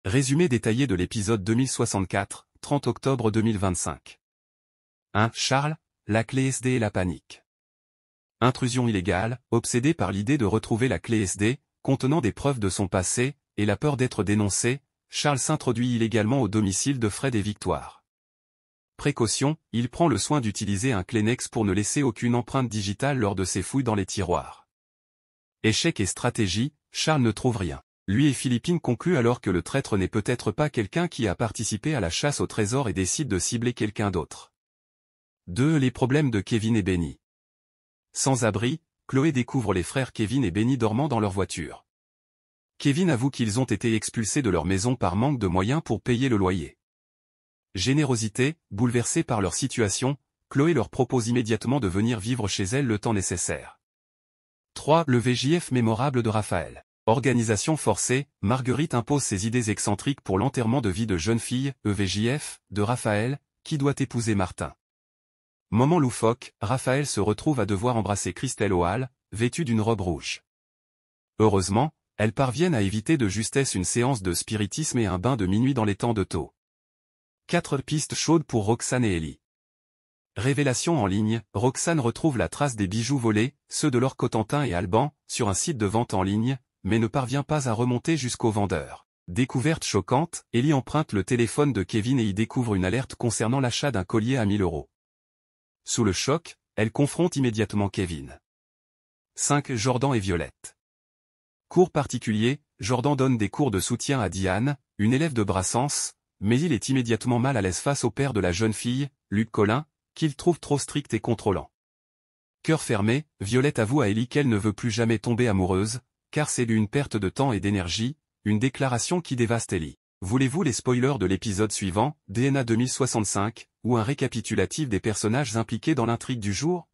Résumé détaillé de l'épisode 2064, 30 octobre 2025. 1. Charles, la clé SD et la panique. Intrusion illégale, obsédé par l'idée de retrouver la clé SD, contenant des preuves de son passé, et la peur d'être dénoncé, Charles s'introduit illégalement au domicile de Fred et Victoire. Précaution, il prend le soin d'utiliser un Kleenex pour ne laisser aucune empreinte digitale lors de ses fouilles dans les tiroirs. Échec et stratégie, Charles ne trouve rien. Lui et Philippine concluent alors que le traître n'est peut-être pas quelqu'un qui a participé à la chasse au trésor et décide de cibler quelqu'un d'autre. 2. Les problèmes de Kevin et Benny. Sans abri, Chloé découvre les frères Kevin et Benny dormant dans leur voiture. Kevin avoue qu'ils ont été expulsés de leur maison par manque de moyens pour payer le loyer. Générosité, bouleversée par leur situation, Chloé leur propose immédiatement de venir vivre chez elle le temps nécessaire. 3. Le VJF mémorable de Raphaël. Organisation forcée, Marguerite impose ses idées excentriques pour l'enterrement de vie de jeune fille, EVJF, de Raphaël, qui doit épouser Martin. Moment loufoque, Raphaël se retrouve à devoir embrasser Christelle O'Hall, vêtue d'une robe rouge. Heureusement, elles parviennent à éviter de justesse une séance de spiritisme et un bain de minuit dans les temps de taux. 4 pistes chaudes pour Roxane et Ellie. Révélation en ligne, Roxane retrouve la trace des bijoux volés, ceux de Laure Cotentin et Alban, sur un site de vente en ligne, mais ne parvient pas à remonter jusqu'au vendeur. Découverte choquante, Ellie emprunte le téléphone de Kevin et y découvre une alerte concernant l'achat d'un collier à 1000 €. Sous le choc, elle confronte immédiatement Kevin. 5. Jordan et Violette. Cours particulier, Jordan donne des cours de soutien à Diane, une élève de Brassens, mais il est immédiatement mal à l'aise face au père de la jeune fille, Luc Collin, qu'il trouve trop strict et contrôlant. Cœur fermé, Violette avoue à Ellie qu'elle ne veut plus jamais tomber amoureuse, car c'est une perte de temps et d'énergie, une déclaration qui dévaste Ellie. Voulez-vous les spoilers de l'épisode suivant, DNA 2065, ou un récapitulatif des personnages impliqués dans l'intrigue du jour?